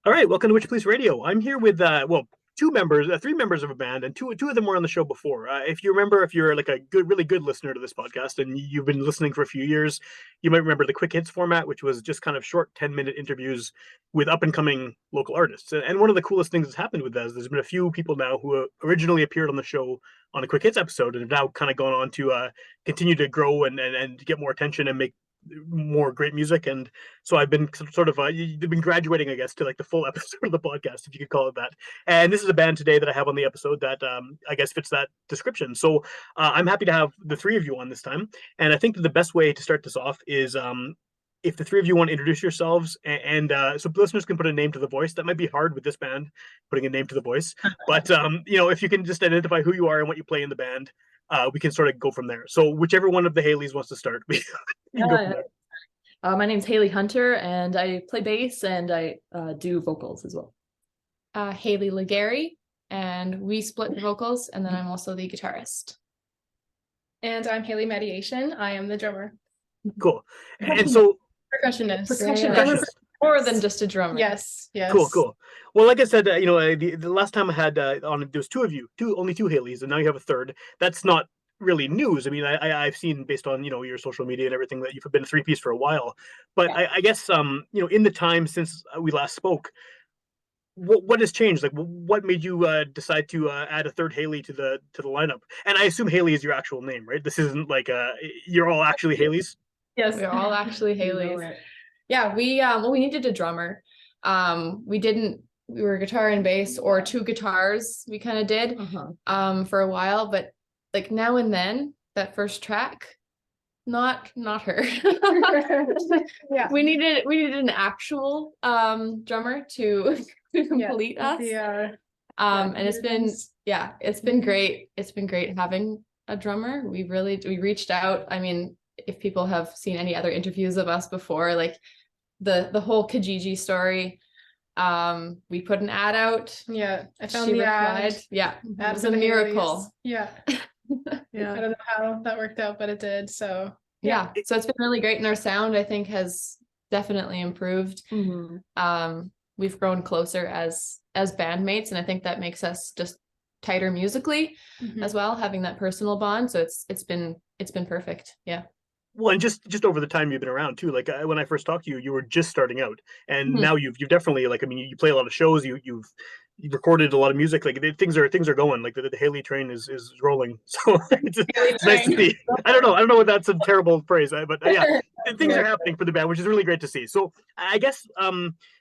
All right, welcome to Witchpolice Radio. I'm here with three members of a band, and two of them were on the show before. If you remember, if you're like a really good listener to this podcast, and you've been listening for a few years, you might remember the quick hits format, which was just kind of short 10-minute interviews with up and coming local artists. And one of the coolest things that's happened with that is there's been a few people now who originally appeared on the show on a quick hits episode and have now kind of gone on to continue to grow and get more attention and make more great music. And so I've been sort of you've been graduating, I guess, to like the full episode of the podcast, if you could call it that. And this is a band today that I have on the episode that I guess fits that description. So I'm happy to have the three of you on this time. And I think that the best way to start this off is if the three of you want to introduce yourselves, and so listeners can put a name to the voice. That might be hard with this band, putting a name to the voice, but if you can just identify who you are and what you play in the band, we can sort of go from there. So whichever one of the Haileys wants to start, we can go from there. My name's Hailey Hunter, and I play bass and I do vocals as well. Haley Legary, and we split the vocals, and then I'm also the guitarist. And I'm Haley Mediation. I am the drummer. Cool. And so Percussionist. More than just a drummer. Yes. Cool. Well, like I said, the last time I had on, there was two of you, only two Haileys, and now you have a third. That's not really news. I mean, I've seen based on your social media and everything that you've been a three-piece for a while. But yeah. I guess in the time since we last spoke, what has changed? Like, what made you decide to add a third Hailey to the lineup? And I assume Hailey is your actual name, right? This isn't like you're all actually Haileys. Yes, we're all actually Haileys. Yeah, we needed a drummer. We were guitar and bass, or two guitars. We kind of did for a while, but like now and then, that first track, not her. Yeah, we needed an actual drummer to complete us. And it's been great. It's been great having a drummer. We reached out. I mean, if people have seen any other interviews of us before, like the whole Kijiji story, we put an ad out. Yeah, I found she the replied. ad. Yeah, it was a miracle. Yeah. I don't know how that worked out, but it did. So yeah, so it's been really great, and our sound, I think, has definitely improved. We've grown closer as bandmates, and I think that makes us just tighter musically as well, having that personal bond. So it's been perfect. Yeah. Well, and just over the time you've been around too, like when I first talked to you, you were just starting out, and now you've definitely, like, I mean, you play a lot of shows, you've recorded a lot of music, like things are going, like the Hailey train is rolling. So it's nice to see. I don't know if that's a terrible phrase, but yeah, things are happening for the band, which is really great to see. So I guess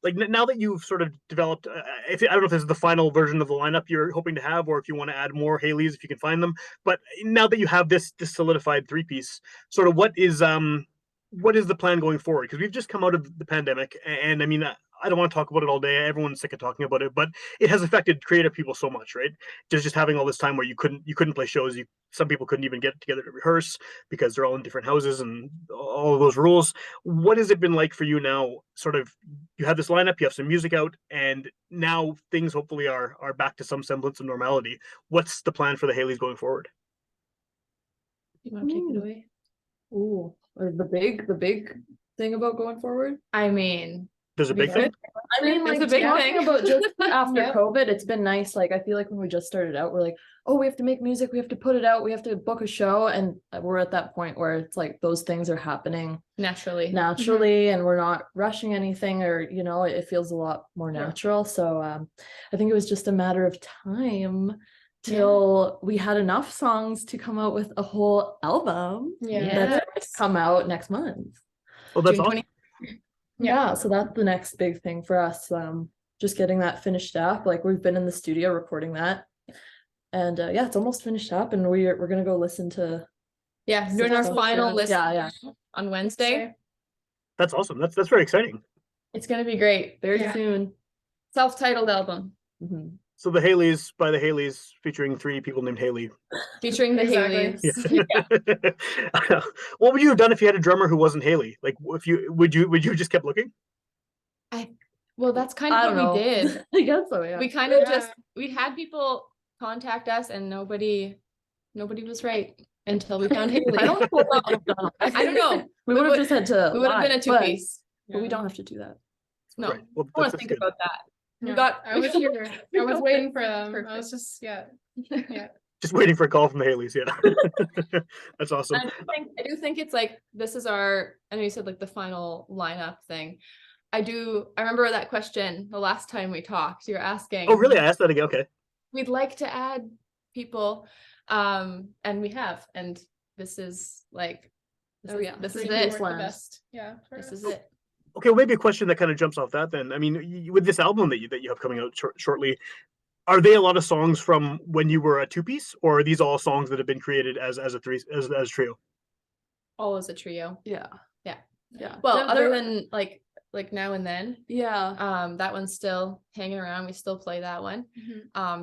like now that you've sort of developed, I don't know if this is the final version of the lineup you're hoping to have, or if you want to add more Haileys if you can find them. But now that you have this solidified three-piece, sort of what is the plan going forward? Because we've just come out of the pandemic, and I mean, I don't want to talk about it all day. Everyone's sick of talking about it, but it has affected creative people so much, right? Just having all this time where you couldn't play shows. Some people couldn't even get together to rehearse because they're all in different houses and all of those rules. What has it been like for you now? Sort of, you have this lineup, you have some music out, and now things hopefully are back to some semblance of normality. What's the plan for the Haileys going forward? You want to take it away? Ooh, the big thing about going forward. I mean, there's a big thing. I mean, like, the big thing about just after COVID, it's been nice. Like, I feel like when we just started out, we're like, oh, we have to make music, we have to put it out, we have to book a show, and we're at that point where it's like those things are happening naturally, and we're not rushing anything, or it feels a lot more natural. So I think it was just a matter of time till we had enough songs to come out with a whole album that's come out next month. Well, that's awesome. Yeah, so that's the next big thing for us. Just getting that finished up. Like, we've been in the studio recording that, and it's almost finished up, and we're gonna go listen to doing our final listen on Wednesday. That's awesome. That's very exciting. It's gonna be great very soon. Self-titled album. So the Haileys by the Haileys, featuring three people named Hailey. Featuring the Haileys. Yeah. What would you have done if you had a drummer who wasn't Hailey? Like, if would you just kept looking? Well, that's kind of what we did. I guess so. Yeah. We kind of we had people contact us, and nobody was right until we found Hailey. I don't know. We would have just had to. We would have been a two-piece. But we don't have to do that. No, Right. Well, I want to think about that. We got. I was here. I was waiting for them. Perfect. I was just yeah. Just waiting for a call from the Haileys. Yeah, that's awesome. I do think it's like this is our. I know you said like the final lineup thing. I remember that question the last time we talked. You were asking. Oh, really? I asked that again. Okay. We'd like to add people, and we have, and this is like. This is it. The best. Yeah. This is it. Okay, well, maybe a question that kind of jumps off that then. I mean, with this album that you have coming out shortly, are they a lot of songs from when you were a two-piece, or are these all songs that have been created as a trio? All as a trio. Yeah. Yeah. Yeah. Well, other than like Now and Then. Yeah. That one's still hanging around. We still play that one.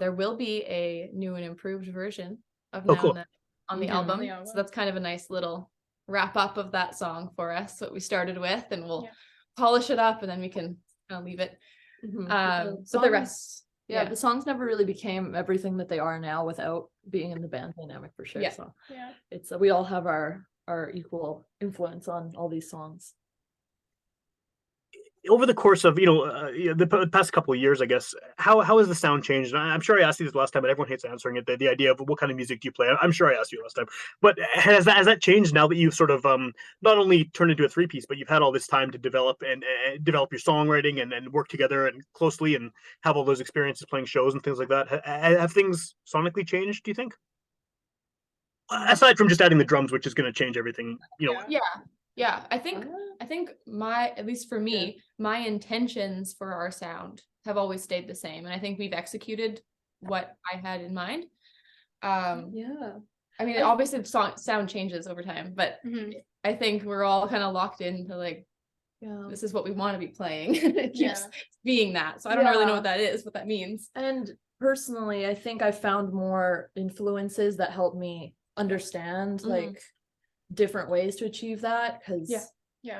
There will be a new and improved version of Now and Then on the album. So that's kind of a nice little wrap up of that song for us, what we started with, and we'll polish it up and then we can leave it. But the rest, the songs never really became everything that they are now without being in the band dynamic for sure. So it's we all have our equal influence on all these songs. Over the course of the past couple of years, I guess, how has the sound changed? And I'm sure I asked you this last time, but everyone hates answering it. The idea of what kind of music do you play? I'm sure I asked you last time, but has that changed now that you've sort of not only turned into a three-piece, but you've had all this time to develop and develop your songwriting and work together and closely and have all those experiences playing shows and things like that? Have things sonically changed, do you think? Aside from just adding the drums, which is going to change everything, Yeah, I think at least for me, my intentions for our sound have always stayed the same. And I think we've executed what I had in mind. I mean, obviously the sound changes over time, but I think we're all kind of locked into like, this is what we want to be playing. It keeps being that. So I don't really know what that means. And personally, I think I found more influences that help me understand like different ways to achieve that, because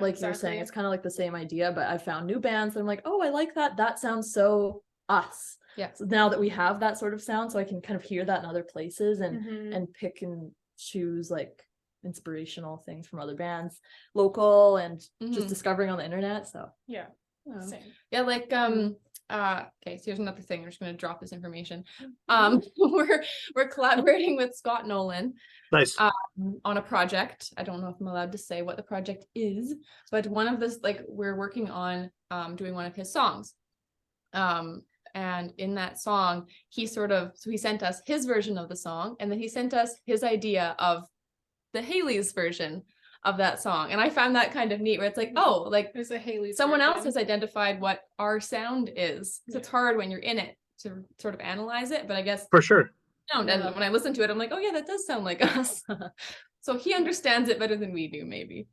like you're saying, it's kind of like the same idea, but I found new bands that I'm like, oh, I like that sounds so us. So now that we have that sort of sound, so I can kind of hear that in other places and pick and choose like inspirational things from other bands, local and just discovering on the internet. So like okay, so here's another thing. I'm just going to drop this information. We're collaborating with Scott Nolan. Nice. On a project. I don't know if I'm allowed to say what the project is, but one of this, like, we're working on doing one of his songs. And in that song, he sent us his version of the song, and then he sent us his idea of the Haileys version of that song. And I found that kind of neat, where it's like, oh, like there's a Haileys someone version. else has identified what our sound is. So it's hard when you're in it to sort of analyze it, but I guess for sure. And when I listen to it, I'm like, oh yeah, that does sound like us. So he understands it better than we do, maybe.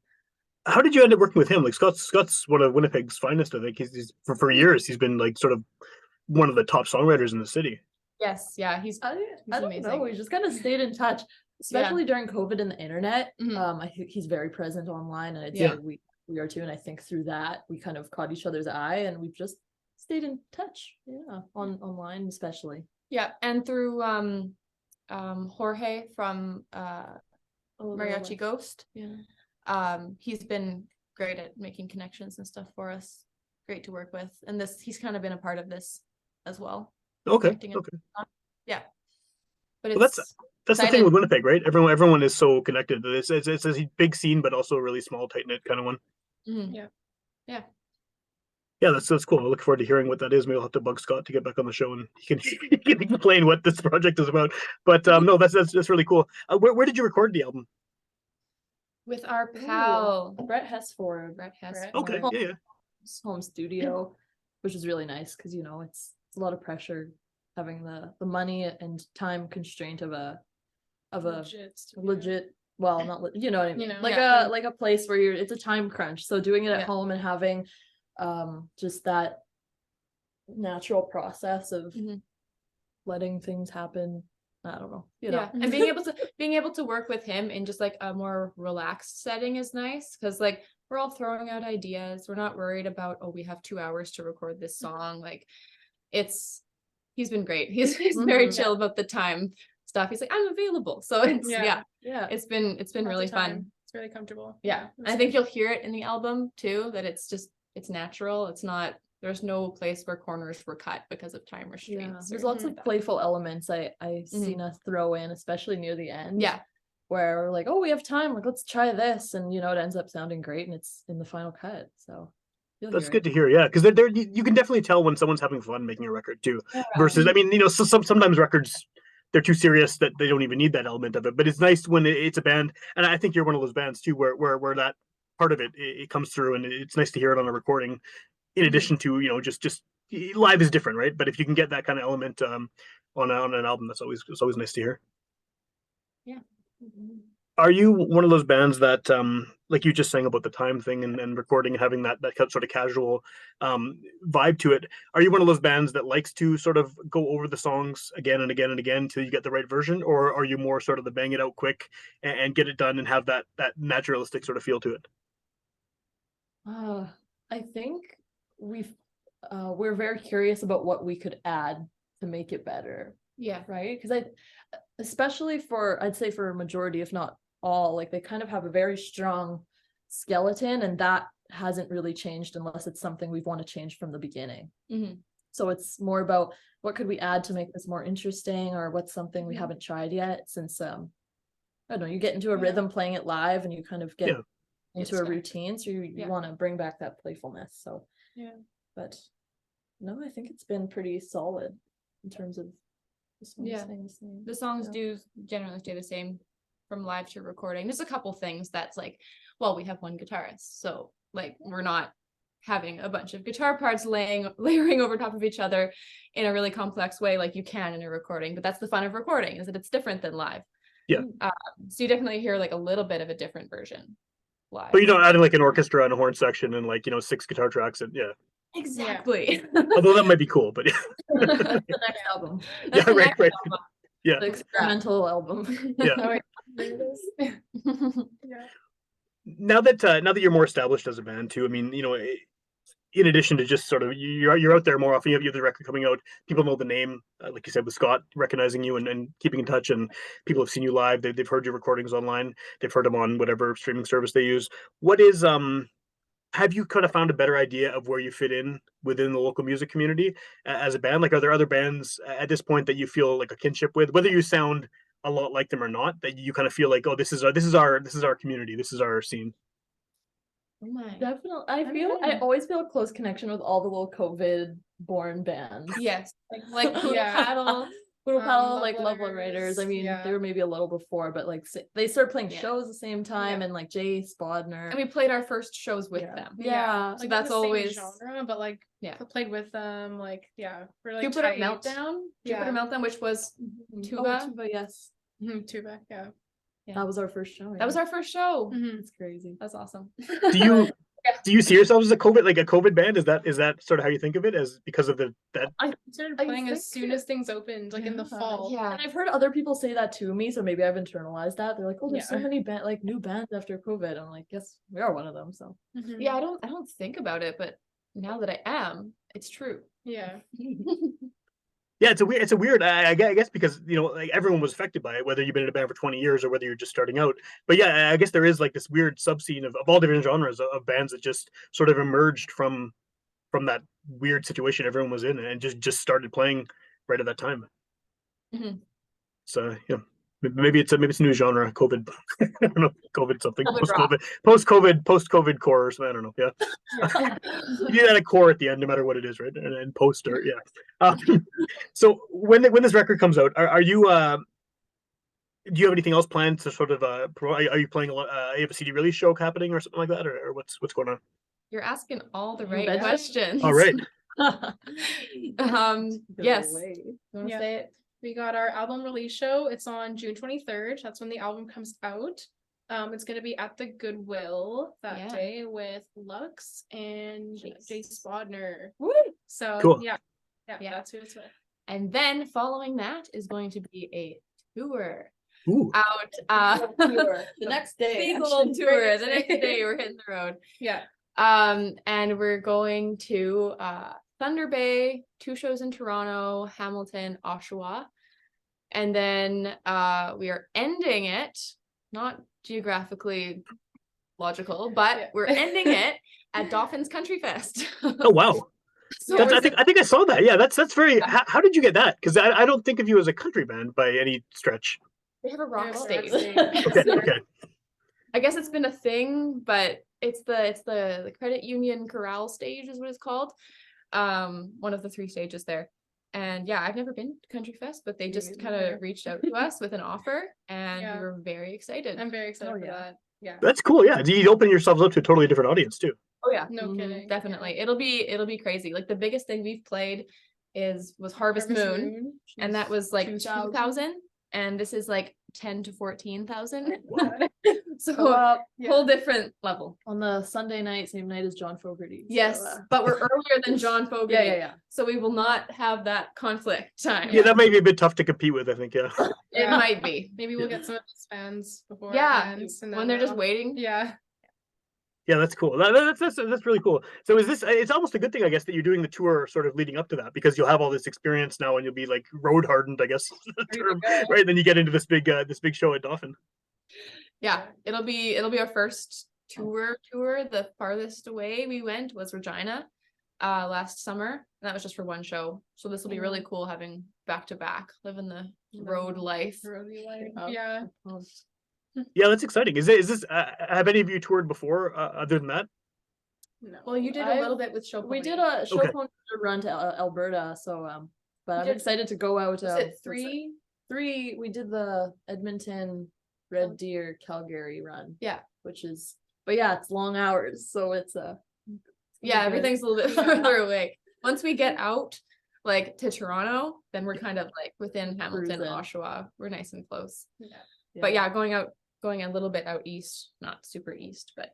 How did you end up working with him? Like Scott's one of Winnipeg's finest. I think he's for years he's been like sort of one of the top songwriters in the city. Yes, yeah, he's I don't amazing. know. We just kind of stayed in touch, especially during COVID and the internet. I think he's very present online, and it's we are too. And I think through that we kind of caught each other's eye, and we've just stayed in touch. Online especially. Yeah, and through Jorge from Mariachi Ghost. He's been great at making connections and stuff for us. Great to work with, and he's kind of been a part of this as well. Okay. Yeah, but that's the thing with Winnipeg, right? Everyone is so connected. It's a big scene, but also a really small, tight knit kind of one. Yeah, that's cool. I look forward to hearing what that is. Maybe I'll have to bug Scott to get back on the show and he can explain what this project is about. But no, that's really cool. Where did you record the album? With our pal Brett Hesford. Okay, yeah. Home studio, which is really nice because it's a lot of pressure having the money and time constraint of a legit well, not what I mean, like a place where it's a time crunch. So doing it at home and having just that natural process of letting things happen. I don't know, and being able to work with him in just like a more relaxed setting is nice, because like we're all throwing out ideas. We're not worried about, oh, we have 2 hours to record this song. Like he's been great. He's very chill about the time stuff. He's like, I'm available. So it's it's been really fun. It's really comfortable. I think you'll hear it in the album too, that it's natural. It's not there's no place where corners were cut because of time Yeah, restraints. there's or lots anything of playful elements I Mhm. seen us throw in, especially near the end. Yeah. Where we're like, oh, we have time, like let's try this, and it ends up sounding great, and it's in the final cut. So you'll That's hear good it. to hear, yeah, because they're you can definitely tell when someone's having fun making a record too. Yeah. Versus, I mean, sometimes records they're too serious that they don't even need that element of it. But it's nice when it's a band, and I think you're one of those bands too, where that part of it comes through, and it's nice to hear it on a recording. In addition to just live is different, right? But if you can get that kind of element on an album, it's always nice to hear. Yeah. Are you one of those bands that like you just saying about the time thing and recording and having that sort of casual vibe to it? Are you one of those bands that likes to sort of go over the songs again and again and again till you get the right version, or are you more sort of the bang it out quick and get it done and have that naturalistic sort of feel to it? I think we're very curious about what we could add to make it better, Yeah. right? Because especially I'd say for a majority, if not all, like they kind of have a very strong skeleton, and that hasn't really changed unless it's something we've want to change from the beginning. Mhm. So it's more about what could we add to make this more interesting, or what's something we haven't tried yet, since I don't know, you get into a rhythm playing it live and you kind of get into a routine, so you want to bring back that playfulness. So but no, I think it's been pretty solid in terms of the songs staying the same. The songs do generally stay the same from live to recording. There's a couple things that's like, well, we have one guitarist, so like we're not having a bunch of guitar parts layering over top of each other in a really complex way like you can in a recording. But that's the fun of recording, is that it's different than live. Yeah. So you definitely hear like a little bit of a different version live. But you don't add in like an orchestra and a horn section and like 6 guitar tracks and Exactly. Although that might be cool, but That's the next album. That's the right, next right. album. Yeah. The experimental album. Yeah. Yeah. Now that you're more established as a band too, I mean, in addition to just sort of you're out there more often, you have the record coming out, people know the name, like you said with Scott, recognizing you and keeping in touch, and people have seen you live, they've heard your recordings online, they've heard them on whatever streaming service they use. What is have you kind of found a better idea of where you fit in within the local music community as a band? Like, are there other bands at this point that you feel like a kinship with, whether you sound a lot like them or not, that you kind of feel like, oh, this is our community, this is our scene? Oh my. Definitely. I always feel a close connection with all the little COVID born bands. Yes. Like Poodle Paddle. Poodle Paddle, Love like Love Letters. Writers. I mean, they were maybe a little before, but like they started playing shows at the same time, and like Jay Spodner. And we played our first shows with them. Yeah. So Like that's the same always genre, but like played with them, like really Jupiter tight. Meltdown. Jupiter Meltdown, which was tuba. Oh, tuba, yes. Tuba, yeah. That was our first show. That was our first show. It's crazy. That's awesome. Do you see yourselves as a COVID band? Is that sort of how you think of it, as because of that? I started playing as soon as things opened, like in the fall. Yeah, and I've heard other people say that to me, so maybe I've internalized that. They're like, "Oh, there's so many new bands after COVID." I'm like, "Yes, we are one of them." So yeah, I don't think about it, but now that I am, it's true. Yeah. Yeah, it's a weird. I guess because like everyone was affected by it, whether you've been in a band for 20 years or whether you're just starting out. But yeah, I guess there is like this weird subscene of all different genres of bands that just sort of emerged from that weird situation everyone was in and just started playing right at that time. So maybe it's a new genre, COVID. I don't know, COVID something, post COVID core or something. I don't know. Yeah. You need a core at the end, no matter what it is, right? And poster, so when this record comes out, are you do you have anything else planned to sort of are you playing a lot? You have a CD release show happening or something like that, or what's going on? You're asking all the right questions. All right. Yes. You want to say it? We got our album release show. It's on June 23rd. That's when the album comes out. It's going to be at the Goodwill that day with Lux and Jay Spodner. Woo! So cool. Yeah, that's who it's with. And then following that is going to be a tour. Ooh. Out the next day. Big old tour. The next day we're hitting the road. Yeah. And we're going to Thunder Bay, 2 shows in Toronto, Hamilton, Oshawa. And then we are ending it, not geographically logical, but we're ending it at Dauphin's Country Fest. Oh wow. So That's, is it- I think I saw that. Yeah, that's very. How did you get that? Because I don't think of you as a country band by any stretch. they have a rock have a rock stage. stage. Okay, okay. I guess it's been a thing, but it's the credit union chorale stage is what it's called. One of the 3 stages there. And yeah, I've never been to Country Fest, but they just kind of reached out to us with an offer, and Yeah. we were very excited. I'm very excited Oh, for yeah. that. Yeah. That's cool. Yeah, you open yourselves up to a totally different audience too. Oh yeah, No kidding. definitely. It'll be crazy. Like the biggest thing we've played was Harvest Moon, and that was like 2,000, and this is like 10 to 14,000. So whole different level. On the Sunday night, same night as John Fogerty. Yes, but we're earlier than John Fogerty. Yeah. So we will not have that conflict time. Yeah, that may be a bit tough to compete with. I think. Yeah. It might be. Maybe we'll get some of those fans before. Yeah, it ends, and when then they're just we'll- waiting. Yeah. Yeah, that's cool. That's really cool. So is this? It's almost a good thing, I guess, that you're doing the tour sort of leading up to that, because you'll have all this experience now, and you'll be like road hardened, I guess, the term, right? Then you get into this big show at Dauphin. Yeah, it'll be our first tour. The farthest away we went was Regina last summer, and that was just for one show. So this will be really cool having back to back, living the road life. Roadie life. Oh. Yeah. Yeah, that's exciting. Is this? Have any of you toured before, other than that? No. Well, you did a little bit with show. We Pony. did a show Okay. pony run to Alberta, so but I'm did- excited to go out. Was it 3? Three. We did the Edmonton, Red Deer, Calgary run. Yeah. Which is, but yeah, it's long hours, so it's Yeah, good. everything's a little bit further away. Once we get out, like to Toronto, then we're kind of like within Hamilton, Cruising. Oshawa. We're nice and close. Yeah. But yeah, going a little bit out east, not super east, but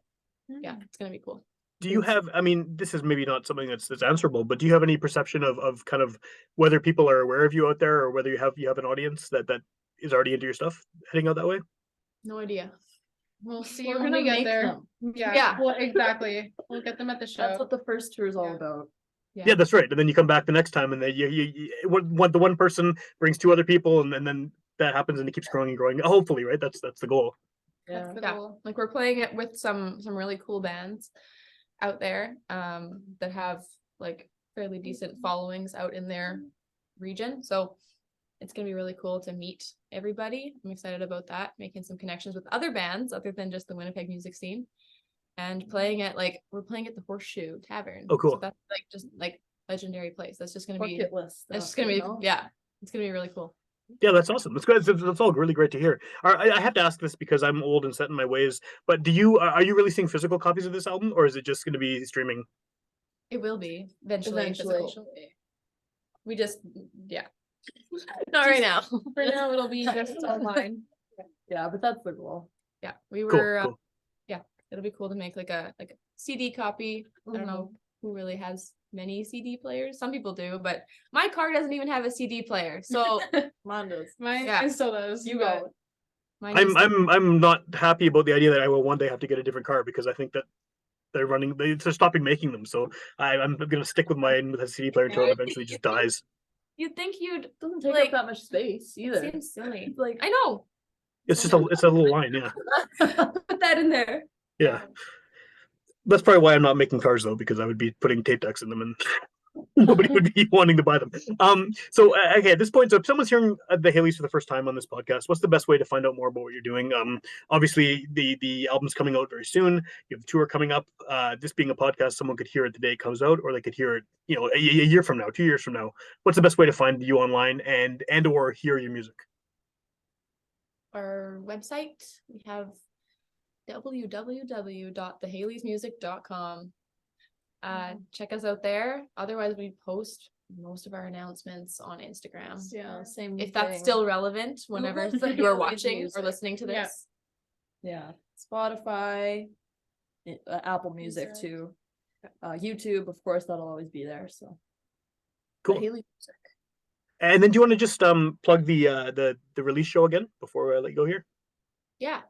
yeah, it's gonna be cool. Do you have? I mean, this is maybe not something that's answerable, but do you have any perception of kind of whether people are aware of you out there, or whether you have an audience that is already into your stuff heading out that way? No idea. We'll see We're when gonna we get make there. them. Yeah. Yeah. Well, exactly. We'll get them at the show. That's what the first tour is all Yeah. about. Yeah, that's right. And then you come back the next time, and then the one person brings 2 other people, and then that happens, and it keeps growing and growing. Hopefully, right? That's the goal. Yeah. the Yeah, goal. like we're playing it with some really cool bands out there that have like fairly decent followings out in their region. So it's gonna be really cool to meet everybody. I'm excited about that, making some connections with other bands other than just the Winnipeg music scene, and playing at we're playing at the Horseshoe Tavern. Oh, cool. So that's like just like legendary place. That's just gonna be Bucket list. that's just stuff, gonna be you know? yeah, it's gonna be really cool. Yeah, that's awesome. That's good. That's all really great to hear. I have to ask this because I'm old and set in my ways. But are you releasing physical copies of this album, or is it just going to be streaming? It will be eventually. Eventually. Physical. We just not right now. For now, it'll be just online. Yeah, but that's the goal. Yeah, we Cool. were. Cool. It'll be cool to make like a CD copy. I don't know who really has many CD players. Some people do, but my car doesn't even have a CD player. So Mine does. Mine Yeah. still does. You but- go. mine is- I'm not happy about the idea that I will one day have to get a different car, because I think that they're stopping making them. So I'm going to stick with mine with a CD player until it eventually just dies. You'd think you'd Doesn't take Like, up that much space either. seems silly. Like I know. It's just it's a little line. Yeah. Put that in there. Yeah. That's probably why I'm not making cars, though, because I would be putting tape decks in them, and nobody would be wanting to buy them. So okay, at this point, so if someone's hearing the Haileys for the first time on this podcast, what's the best way to find out more about what you're doing? Obviously the album's coming out very soon. You have a tour coming up. This being a podcast, someone could hear it the day it comes out, or they could hear it, a year from now, 2 years from now. What's the best way to find you online and or hear your music? Our website, we have www.thehaileysmusic.com. Check us out there. Otherwise, we post most of our announcements on Instagram. yeah, same. If that's thing. still relevant whenever It's the you're Haileys watching music. or listening to Yeah. this. Yeah, Spotify, Apple Music Music. too, YouTube, of course, that'll always be there. So Cool. But Haileys music. And then do you want to just plug the release show again before I let you go here? Yeah.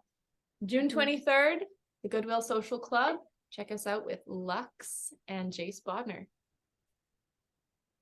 June 23rd, the Goodwill Social Club. Check us out with Lux and Jace Bodner.